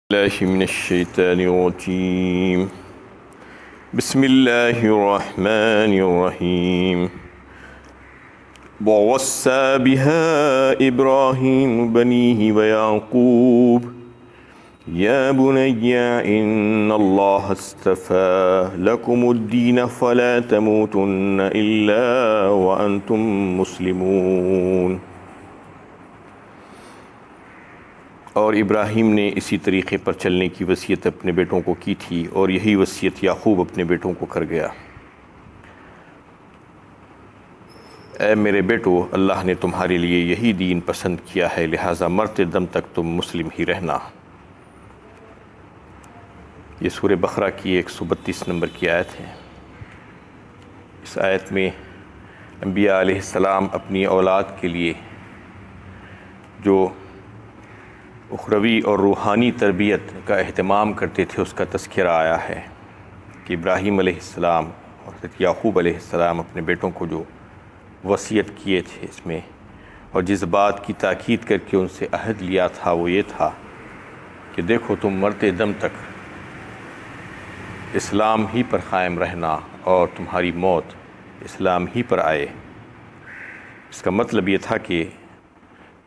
الله من الشيطان الرجيم. بسم الله الرحمن الرحيم. ووصى بها إبراهيم بنيه ويعقوب يا بني إن الله اصطفى لكم الدين فلا تموتن إلا وأنتم مسلمون. اور ابراہیم نے اسی طریقے پر چلنے کی وصیت اپنے بیٹوں کو کی تھی، اور یہی وصیت یعقوب اپنے بیٹوں کو کر گیا۔ اے میرے بیٹو، اللہ نے تمہارے لیے یہی دین پسند کیا ہے، لہٰذا مرتے دم تک تم مسلم ہی رہنا۔ یہ سورہ بقرہ کی 132 نمبر کی آیت ہے۔ اس آیت میں انبیاء علیہ السلام اپنی اولاد کے لیے جو اخروی اور روحانی تربیت کا اہتمام کرتے تھے اس کا تذکرہ آیا ہے کہ ابراہیم علیہ السلام اور حضرت یعقوب علیہ السلام اپنے بیٹوں کو جو وصیت کیے تھے اس میں، اور جس بات کی تاکید کر کے ان سے عہد لیا تھا وہ یہ تھا کہ دیکھو تم مرتے دم تک اسلام ہی پر قائم رہنا اور تمہاری موت اسلام ہی پر آئے۔ اس کا مطلب یہ تھا کہ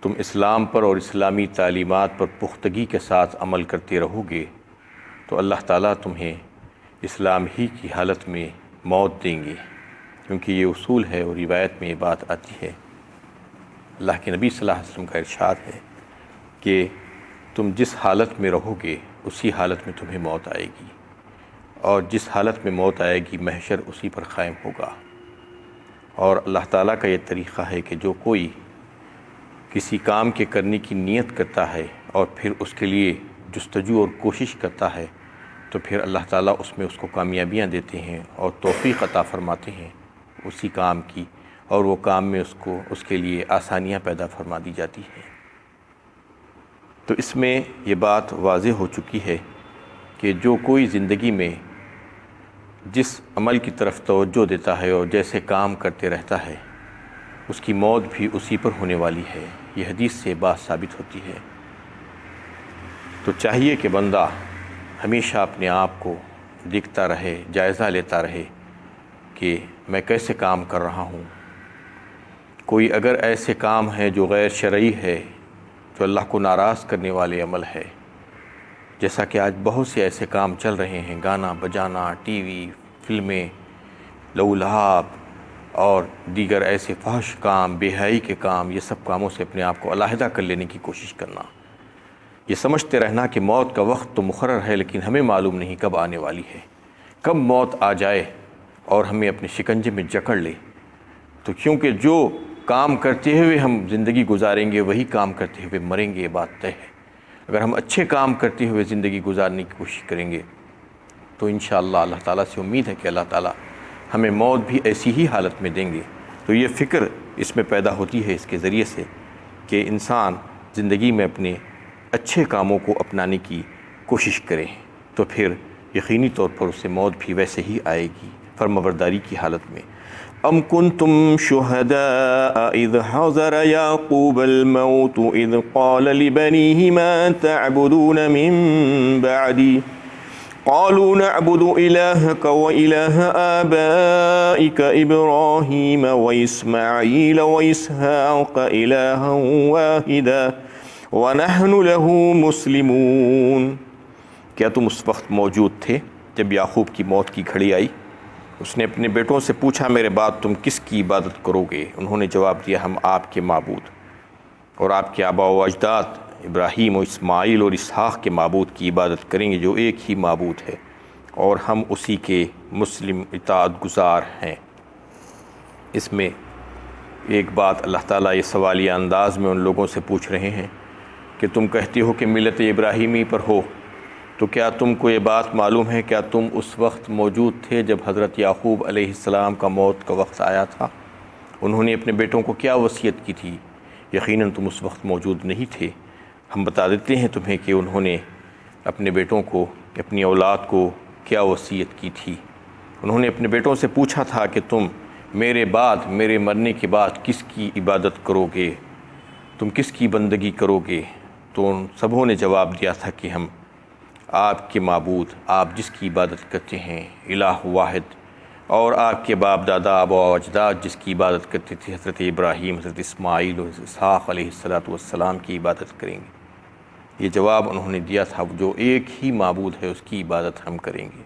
تم اسلام پر اور اسلامی تعلیمات پر پختگی کے ساتھ عمل کرتے رہو گے تو اللہ تعالیٰ تمہیں اسلام ہی کی حالت میں موت دیں گے، کیونکہ یہ اصول ہے اور روایت میں یہ بات آتی ہے۔ اللہ کے نبی صلی اللہ علیہ وسلم کا ارشاد ہے کہ تم جس حالت میں رہو گے اسی حالت میں تمہیں موت آئے گی، اور جس حالت میں موت آئے گی محشر اسی پر قائم ہوگا۔ اور اللہ تعالیٰ کا یہ طریقہ ہے کہ جو کوئی کسی کام کے کرنے کی نیت کرتا ہے اور پھر اس کے لیے جستجو اور کوشش کرتا ہے تو پھر اللہ تعالیٰ اس میں اس کو کامیابیاں دیتے ہیں اور توفیق عطا فرماتے ہیں اسی کام کی، اور وہ کام میں اس کے لیے آسانیاں پیدا فرما دی جاتی ہیں۔ تو اس میں یہ بات واضح ہو چکی ہے کہ جو کوئی زندگی میں جس عمل کی طرف توجہ دیتا ہے اور جیسے کام کرتے رہتا ہے اس کی موت بھی اسی پر ہونے والی ہے۔ یہ حدیث سے بات ثابت ہوتی ہے۔ تو چاہیے کہ بندہ ہمیشہ اپنے آپ کو دیکھتا رہے، جائزہ لیتا رہے کہ میں کیسے کام کر رہا ہوں۔ کوئی اگر ایسے کام ہیں جو غیر شرعی ہے، جو اللہ کو ناراض کرنے والے عمل ہے، جیسا کہ آج بہت سے ایسے کام چل رہے ہیں، گانا بجانا، ٹی وی، فلمیں، لو لہاب اور دیگر ایسے فحش کام، بے حیائی کے کام، یہ سب کاموں سے اپنے آپ کو علیحدہ کر لینے کی کوشش کرنا، یہ سمجھتے رہنا کہ موت کا وقت تو مقرر ہے لیکن ہمیں معلوم نہیں کب آنے والی ہے، کب موت آ جائے اور ہمیں اپنے شکنجے میں جکڑ لے۔ تو کیونکہ جو کام کرتے ہوئے ہم زندگی گزاریں گے وہی کام کرتے ہوئے مریں گے، یہ بات طے ہے۔ اگر ہم اچھے کام کرتے ہوئے زندگی گزارنے کی کوشش کریں گے تو انشاءاللہ اللہ تعالیٰ سے امید ہے کہ اللہ تعالیٰ ہمیں موت بھی ایسی ہی حالت میں دیں گے۔ تو یہ فکر اس میں پیدا ہوتی ہے اس کے ذریعے سے کہ انسان زندگی میں اپنے اچھے کاموں کو اپنانے کی کوشش کرے تو پھر یقینی طور پر اسے موت بھی ویسے ہی آئے گی، فرمانبرداری کی حالت میں۔ ام کنتم شہداء اذ حضر یعقوب الموت اذ قال لبنیہ ما تعبدون من بعدی قالوا نعبد إلهك وإله آبائك إبراهيم وإسماعيل وإسحاق إلها واحدا ونحن له مسلمون۔ کیا تم اس وقت موجود تھے جب یعقوب کی موت کی گھڑی آئی؟ اس نے اپنے بیٹوں سے پوچھا میرے بعد تم کس کی عبادت کرو گے؟ انہوں نے جواب دیا ہم آپ کے معبود اور آپ کے آباء و اجداد ابراہیم و اسماعیل اور اسحاق کے معبود کی عبادت کریں گے جو ایک ہی معبود ہے، اور ہم اسی کے مسلم اطاعت گزار ہیں۔ اس میں ایک بات اللہ تعالیٰ یہ سوالیہ انداز میں ان لوگوں سے پوچھ رہے ہیں کہ تم کہتے ہو کہ ملت ابراہیمی پر ہو، تو کیا تم کو یہ بات معلوم ہے، کیا تم اس وقت موجود تھے جب حضرت یعقوب علیہ السلام کا موت کا وقت آیا تھا؟ انہوں نے اپنے بیٹوں کو کیا وصیت کی تھی؟ یقیناً تم اس وقت موجود نہیں تھے۔ ہم بتا دیتے ہیں تمہیں کہ انہوں نے اپنے بیٹوں کو، اپنی اولاد کو کیا وصیت کی تھی۔ انہوں نے اپنے بیٹوں سے پوچھا تھا کہ تم میرے بعد، میرے مرنے کے بعد کس کی عبادت کرو گے، تم کس کی بندگی کرو گے؟ تو ان سبوں نے جواب دیا تھا کہ ہم آپ کے معبود، آپ جس کی عبادت کرتے ہیں الہ واحد، اور آپ کے باپ دادا آبا و اجداد جس کی عبادت کرتے تھے حضرت ابراہیم، حضرت اسماعیل اور اسحاق علیہ السلام کی عبادت کریں گے۔ یہ جواب انہوں نے دیا تھا، جو ایک ہی معبود ہے اس کی عبادت ہم کریں گے۔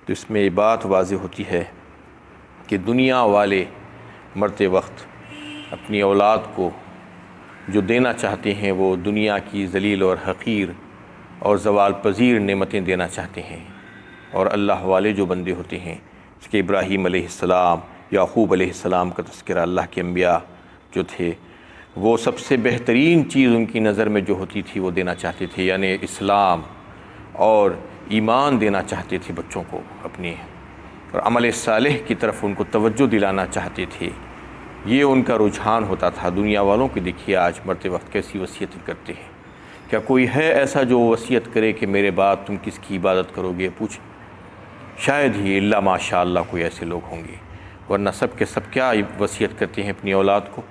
تو اس میں یہ بات واضح ہوتی ہے کہ دنیا والے مرتے وقت اپنی اولاد کو جو دینا چاہتے ہیں وہ دنیا کی ذلیل اور حقیر اور زوال پذیر نعمتیں دینا چاہتے ہیں، اور اللہ والے جو بندے ہوتے ہیں، اس کے ابراہیم علیہ السلام، یعقوب علیہ السلام کا تذکرہ، اللہ کے انبیاء جو تھے، وہ سب سے بہترین چیز ان کی نظر میں جو ہوتی تھی وہ دینا چاہتے تھے، یعنی اسلام اور ایمان دینا چاہتے تھے بچوں کو اپنے، اور عمل صالح کی طرف ان کو توجہ دلانا چاہتے تھے۔ یہ ان کا رجحان ہوتا تھا۔ دنیا والوں کو دیکھیے آج مرتے وقت کیسی وصیتیں کرتے ہیں۔ کیا کوئی ہے ایسا جو وصیت کرے کہ میرے بعد تم کس کی عبادت کرو گے؟ پوچھیں، شاید ہی اللہ ماشاء اللہ کوئی ایسے لوگ ہوں گے، ورنہ سب کے سب کیا وصیت کرتے ہیں اپنی اولاد کو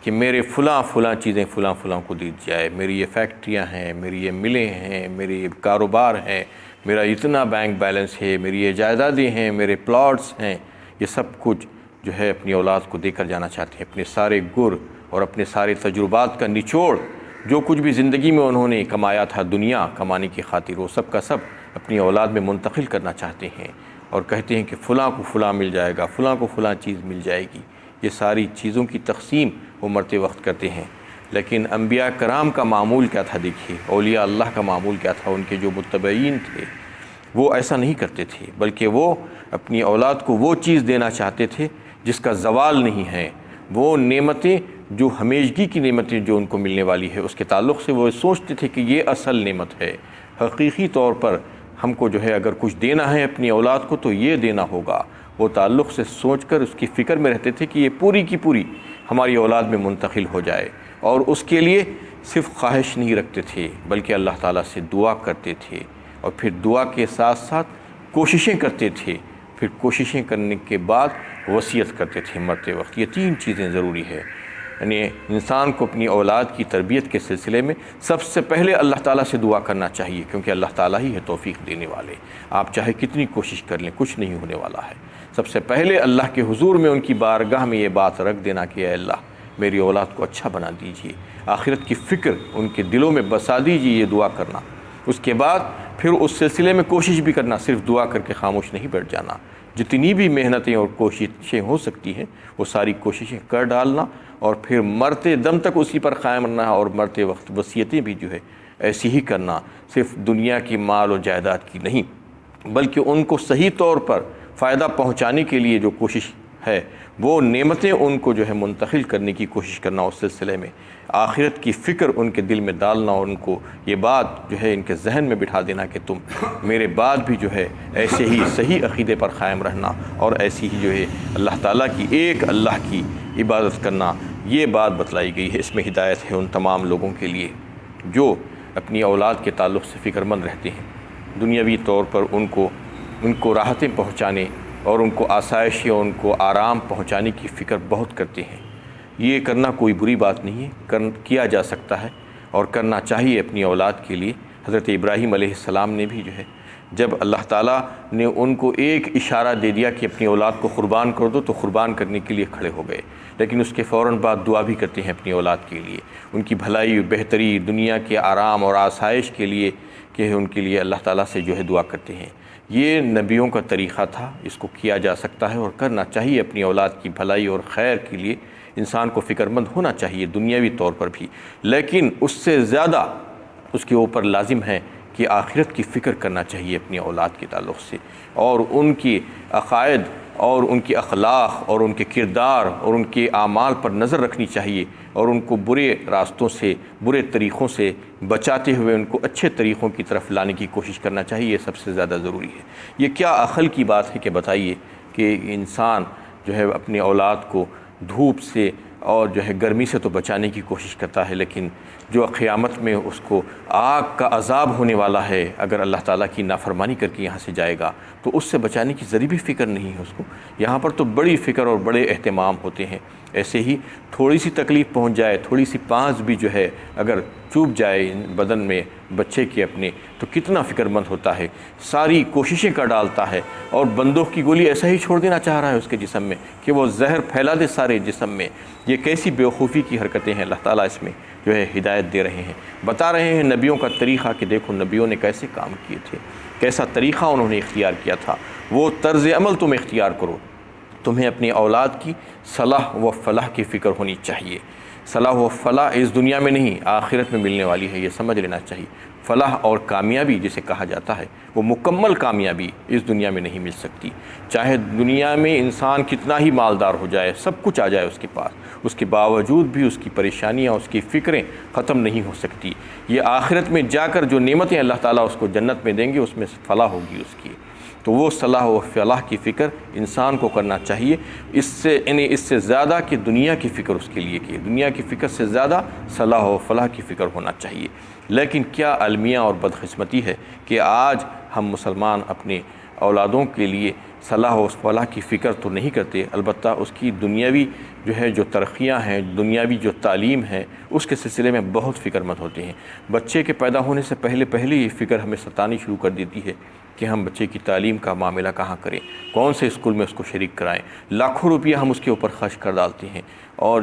کہ میرے فلاں چیزیں فلاں کو دی جائے، میری یہ فیکٹریاں ہیں، میری یہ ملیں ہیں، میرے یہ کاروبار ہیں، میرا اتنا بینک بیلنس ہے، میری یہ جائیدادیں ہیں، میرے پلاٹس ہیں، یہ سب کچھ جو ہے اپنی اولاد کو دے کر جانا چاہتے ہیں۔ اپنے سارے گر اور اپنے سارے تجربات کا نچوڑ، جو کچھ بھی زندگی میں انہوں نے کمایا تھا دنیا کمانے کی خاطر، وہ سب کا سب اپنی اولاد میں منتقل کرنا چاہتے ہیں، اور کہتے ہیں کہ فلاں کو فلاں مل جائے گا، فلاں کو فلاں چیز مل جائے گی۔ یہ ساری چیزوں کی تقسیم وہ مرتے وقت کرتے ہیں۔ لیکن انبیاء کرام کا معمول کیا تھا؟ دیکھیے اولیاء اللہ کا معمول کیا تھا، ان کے جو متبعین تھے وہ ایسا نہیں کرتے تھے، بلکہ وہ اپنی اولاد کو وہ چیز دینا چاہتے تھے جس کا زوال نہیں ہے، وہ نعمتیں جو ہمیشگی کی نعمتیں جو ان کو ملنے والی ہے اس کے تعلق سے وہ سوچتے تھے کہ یہ اصل نعمت ہے۔ حقیقی طور پر ہم کو جو ہے اگر کچھ دینا ہے اپنی اولاد کو تو یہ دینا ہوگا، وہ تعلق سے سوچ کر اس کی فکر میں رہتے تھے کہ یہ پوری کی پوری ہماری اولاد میں منتقل ہو جائے، اور اس کے لیے صرف خواہش نہیں رکھتے تھے بلکہ اللہ تعالیٰ سے دعا کرتے تھے، اور پھر دعا کے ساتھ ساتھ کوششیں کرتے تھے، پھر کوششیں کرنے کے بعد وصیت کرتے تھے مرتے وقت۔ یہ تین چیزیں ضروری ہے، یعنی انسان کو اپنی اولاد کی تربیت کے سلسلے میں سب سے پہلے اللہ تعالیٰ سے دعا کرنا چاہیے، کیونکہ اللہ تعالیٰ ہی ہے توفیق دینے والے۔ آپ چاہے کتنی کوشش کر لیں کچھ نہیں ہونے والا ہے۔ سب سے پہلے اللہ کے حضور میں ان کی بارگاہ میں یہ بات رکھ دینا کہ اے اللہ میری اولاد کو اچھا بنا دیجیے، آخرت کی فکر ان کے دلوں میں بسا دیجیے، یہ دعا کرنا۔ اس کے بعد پھر اس سلسلے میں کوشش بھی کرنا، صرف دعا کر کے خاموش نہیں بیٹھ جانا، جتنی بھی محنتیں اور کوششیں ہو سکتی ہیں وہ ساری کوششیں کر ڈالنا، اور پھر مرتے دم تک اسی پر قائم رہنا، اور مرتے وقت وصیتیں بھی جو ہے ایسی ہی کرنا، صرف دنیا کی مال و جائیداد کی نہیں، بلکہ ان کو صحیح طور پر فائدہ پہنچانے کے لیے جو کوشش ہے وہ نعمتیں ان کو جو ہے منتقل کرنے کی کوشش کرنا، اس سلسلے میں آخرت کی فکر ان کے دل میں ڈالنا، اور ان کو یہ بات جو ہے ان کے ذہن میں بٹھا دینا کہ تم میرے بعد بھی جو ہے ایسے ہی صحیح عقیدے پر قائم رہنا، اور ایسی ہی جو ہے اللہ تعالیٰ کی ایک اللہ کی عبادت کرنا۔ یہ بات بتلائی گئی ہے۔ اس میں ہدایت ہے ان تمام لوگوں کے لیے جو اپنی اولاد کے تعلق سے فکر مند رہتے ہیں، دنیاوی طور پر ان کو راحتیں پہنچانے اور ان کو آسائش اور ان کو آرام پہنچانے کی فکر بہت کرتے ہیں۔ یہ کرنا کوئی بری بات نہیں ہے، کیا جا سکتا ہے اور کرنا چاہیے اپنی اولاد کے لیے۔ حضرت ابراہیم علیہ السلام نے بھی جو ہے جب اللہ تعالیٰ نے ان کو ایک اشارہ دے دیا کہ اپنی اولاد کو قربان کر دو تو قربان کرنے کے لیے کھڑے ہو گئے، لیکن اس کے فوراً بعد دعا بھی کرتے ہیں اپنی اولاد کے لیے، ان کی بھلائی بہتری، دنیا کے آرام اور آسائش کے لیے کہ ان کے لیے اللہ تعالیٰ سے جو ہے دعا کرتے ہیں۔ یہ نبیوں کا طریقہ تھا، اس کو کیا جا سکتا ہے اور کرنا چاہیے۔ اپنی اولاد کی بھلائی اور خیر کے لیے انسان کو فکر مند ہونا چاہیے دنیاوی طور پر بھی، لیکن اس سے زیادہ اس کے اوپر لازم ہے کہ آخرت کی فکر کرنا چاہیے اپنی اولاد کے تعلق سے، اور ان کی عقائد اور ان کی اخلاق اور ان کے کردار اور ان کے اعمال پر نظر رکھنی چاہیے، اور ان کو برے راستوں سے، برے طریقوں سے بچاتے ہوئے ان کو اچھے طریقوں کی طرف لانے کی کوشش کرنا چاہیے۔ یہ سب سے زیادہ ضروری ہے۔ یہ کیا عقل کی بات ہے کہ بتائیے کہ انسان جو ہے اپنی اولاد کو دھوپ سے اور جو ہے گرمی سے تو بچانے کی کوشش کرتا ہے، لیکن جو قیامت میں اس کو آگ کا عذاب ہونے والا ہے اگر اللہ تعالیٰ کی نافرمانی کر کے یہاں سے جائے گا، تو اس سے بچانے کی ذری بھی فکر نہیں ہے اس کو۔ یہاں پر تو بڑی فکر اور بڑے اہتمام ہوتے ہیں۔ ایسے ہی تھوڑی سی تکلیف پہنچ جائے، تھوڑی سی پانس بھی جو ہے اگر چوب جائے بدن میں بچے کے اپنے، تو کتنا فکر مند ہوتا ہے، ساری کوششیں کر ڈالتا ہے، اور بندوق کی گولی ایسا ہی چھوڑ دینا چاہ رہا ہے اس کے جسم میں کہ وہ زہر پھیلا دے سارے جسم میں۔ یہ کیسی بیوقوفی کی حرکتیں ہیں، اللہ تعالیٰ اس میں جو ہے ہدایت دے رہے ہیں، بتا رہے ہیں نبیوں کا طریقہ کہ دیکھو نبیوں نے کیسے کام کیے تھے، کیسا طریقہ انہوں نے اختیار کیا تھا، وہ طرز عمل تم اختیار کرو۔ تمہیں اپنی اولاد کی صلاح و فلاح کی فکر ہونی چاہیے۔ صلاح و فلاح اس دنیا میں نہیں، آخرت میں ملنے والی ہے، یہ سمجھ لینا چاہیے۔ فلاح اور کامیابی جسے کہا جاتا ہے، وہ مکمل کامیابی اس دنیا میں نہیں مل سکتی۔ چاہے دنیا میں انسان کتنا ہی مالدار ہو جائے، سب کچھ آ جائے اس کے پاس، اس کے باوجود بھی اس کی پریشانیاں، اس کی فکریں ختم نہیں ہو سکتی۔ یہ آخرت میں جا کر جو نعمتیں اللہ تعالیٰ اس کو جنت میں دیں گے، اس میں فلاح ہوگی اس کی۔ تو وہ صلاح و فلاح کی فکر انسان کو کرنا چاہیے، اس سے زیادہ کہ دنیا کی فکر اس کے لیے کی، دنیا کی فکر سے زیادہ صلاح و فلاح کی فکر ہونا چاہیے۔ لیکن کیا المیہ اور بدقسمتی ہے کہ آج ہم مسلمان اپنے اولادوں کے لیے صلاح و فلاح کی فکر تو نہیں کرتے، البتہ اس کی دنیاوی جو ترقیاں ہیں، دنیاوی جو تعلیم ہے، اس کے سلسلے میں بہت فکر مند ہوتے ہیں۔ بچے کے پیدا ہونے سے پہلے یہ فکر ہمیں ستانی شروع کر دیتی ہے کہ ہم بچے کی تعلیم کا معاملہ کہاں کریں، کون سے اسکول میں اس کو شریک کرائیں۔ لاکھوں روپیہ ہم اس کے اوپر خرچ کر ڈالتے ہیں، اور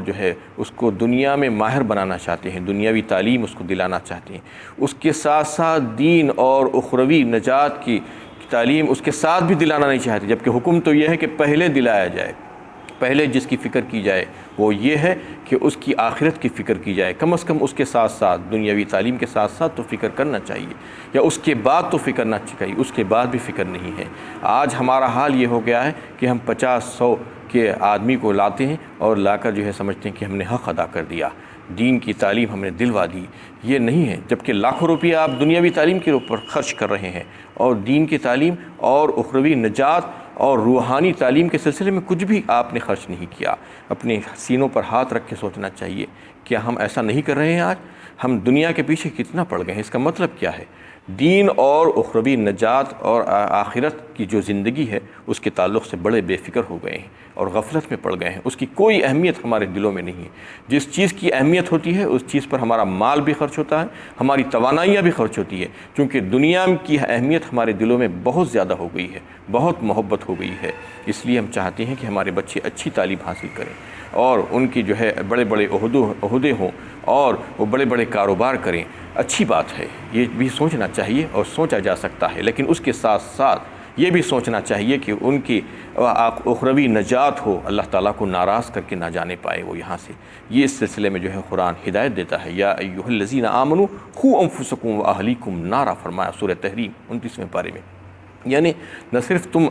اس کو دنیا میں ماہر بنانا چاہتے ہیں، دنیاوی تعلیم اس کو دلانا چاہتے ہیں۔ اس کے ساتھ ساتھ دین اور اخروی نجات کی تعلیم اس کے ساتھ بھی دلانا نہیں چاہتے، جبکہ حکم تو یہ ہے کہ پہلے دلایا جائے۔ پہلے جس کی فکر کی جائے وہ یہ ہے کہ اس کی آخرت کی فکر کی جائے، کم از کم اس کے ساتھ ساتھ دنیاوی تعلیم کے ساتھ ساتھ تو فکر کرنا چاہیے، یا اس کے بعد تو فکر نہ چاہیے، اس کے بعد بھی فکر نہیں ہے۔ آج ہمارا حال یہ ہو گیا ہے کہ ہم 50-100 کے آدمی کو لاتے ہیں اور لا کر سمجھتے ہیں کہ ہم نے حق ادا کر دیا، دین کی تعلیم ہم نے دلوا دی۔ یہ نہیں ہے، جبکہ لاکھوں روپیہ آپ دنیاوی تعلیم کے اوپر خرچ کر رہے ہیں، اور دین کی تعلیم اور اخروی نجات اور روحانی تعلیم کے سلسلے میں کچھ بھی آپ نے خرچ نہیں کیا۔ اپنے سینوں پر ہاتھ رکھ کے سوچنا چاہیے، کیا ہم ایسا نہیں کر رہے ہیں؟ آج ہم دنیا کے پیچھے کتنا پڑ گئے ہیں؟ اس کا مطلب کیا ہے؟ دین اور اخروی نجات اور آخرت کی جو زندگی ہے، اس کے تعلق سے بڑے بے فکر ہو گئے ہیں اور غفلت میں پڑ گئے ہیں۔ اس کی کوئی اہمیت ہمارے دلوں میں نہیں ہے۔ جس چیز کی اہمیت ہوتی ہے اس چیز پر ہمارا مال بھی خرچ ہوتا ہے، ہماری توانائیاں بھی خرچ ہوتی ہے، کیونکہ دنیا کی اہمیت ہمارے دلوں میں بہت زیادہ ہو گئی ہے، بہت محبت ہو گئی ہے۔ اس لیے ہم چاہتے ہیں کہ ہمارے بچے اچھی تعلیم حاصل کریں، اور ان کی بڑے بڑے عہدے ہوں، اور وہ بڑے بڑے کاروبار کریں۔ اچھی بات ہے، یہ بھی سوچنا چاہیے اور سوچا جا سکتا ہے، لیکن اس کے ساتھ ساتھ یہ بھی سوچنا چاہیے کہ ان کی اخروی نجات ہو، اللہ تعالیٰ کو ناراض کر کے نہ جانے پائے وہ یہاں سے۔ یہ اس سلسلے میں قرآن ہدایت دیتا ہے، یا ایھا الذین آمنوا قوا انفسکم واہلیکم نارا، فرمایا سورہ تحریم 29ویں پارے میں۔ یعنی نہ صرف تم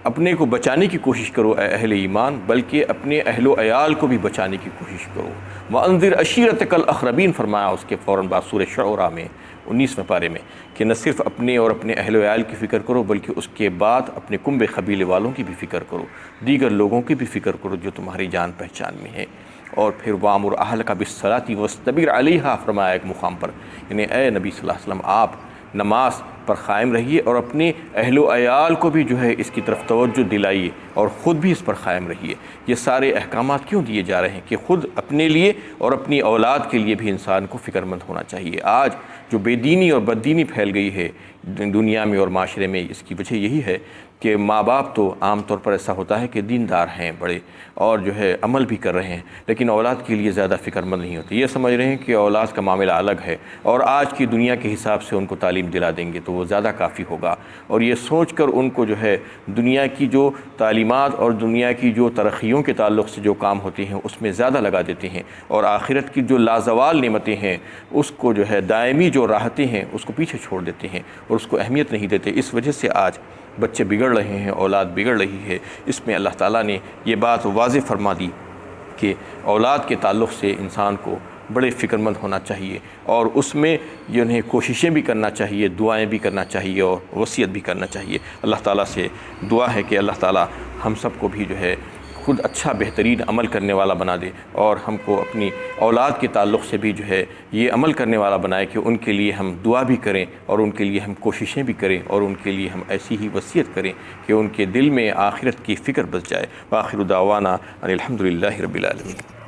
اپنے کو بچانے کی کوشش کرو اے اہل ایمان، بلکہ اپنے اہل و عیال کو بھی بچانے کی کوشش کرو۔ وَأَنذِرْ عَشِيرَتَكَ الْأَقْرَبِينَ، فرمایا اس کے فوراً بعد سورہ شعراء میں 19ویں پارے میں، کہ نہ صرف اپنے اور اپنے اہل و عیال کی فکر کرو، بلکہ اس کے بعد اپنے کنبے قبیلے والوں کی بھی فکر کرو، دیگر لوگوں کی بھی فکر کرو جو تمہاری جان پہچان میں ہیں۔ اور پھر وَأْمُرْ أَهْلَكَ بِالصَّلَاةِ وَاصْطَبِرْ عَلَيْهَا، فرمایا ایک مقام پر، یعنی اے نبی صلی اللہ علیہ وسلم آپ نماز پر قائم رہیے، اور اپنے اہل و عیال کو بھی اس کی طرف توجہ دلائیے، اور خود بھی اس پر قائم رہیے۔ یہ سارے احکامات کیوں دیے جا رہے ہیں؟ کہ خود اپنے لیے اور اپنی اولاد کے لیے بھی انسان کو فکر مند ہونا چاہیے۔ آج جو بے دینی اور بددینی پھیل گئی ہے دنیا میں اور معاشرے میں، اس کی وجہ یہی ہے کہ ماں باپ تو عام طور پر ایسا ہوتا ہے کہ دیندار ہیں بڑے، اور عمل بھی کر رہے ہیں، لیکن اولاد کے لیے زیادہ فکر مند نہیں ہوتی۔ یہ سمجھ رہے ہیں کہ اولاد کا معاملہ الگ ہے، اور آج کی دنیا کے حساب سے ان کو تعلیم دلا دیں گے تو وہ زیادہ کافی ہوگا، اور یہ سوچ کر ان کو دنیا کی جو تعلیمات اور دنیا کی جو ترقیوں کے تعلق سے جو کام ہوتے ہیں اس میں زیادہ لگا دیتے ہیں، اور آخرت کی جو لازوال نعمتیں ہیں اس کو دائمی جو راحتیں ہیں اس کو پیچھے چھوڑ دیتے ہیں اور اس کو اہمیت نہیں دیتے۔ اس وجہ سے آج بچے بگڑ رہے ہیں، اولاد بگڑ رہی ہے۔ اس میں اللہ تعالیٰ نے یہ بات واضح فرما دی کہ اولاد کے تعلق سے انسان کو بڑے فکر مند ہونا چاہیے، اور اس میں انہیں کوششیں بھی کرنا چاہیے، دعائیں بھی کرنا چاہیے، اور وصیت بھی کرنا چاہیے۔ اللہ تعالیٰ سے دعا ہے کہ اللہ تعالیٰ ہم سب کو بھی خود اچھا بہترین عمل کرنے والا بنا دے، اور ہم کو اپنی اولاد کے تعلق سے بھی جو ہے یہ عمل کرنے والا بنائے کہ ان کے لیے ہم دعا بھی کریں اور ان کے لیے ہم کوششیں بھی کریں اور ان کے لیے ہم ایسی ہی وصیت کریں کہ ان کے دل میں آخرت کی فکر بس جائے۔ وآخر دعوانا ان الحمد للہ رب العالمین۔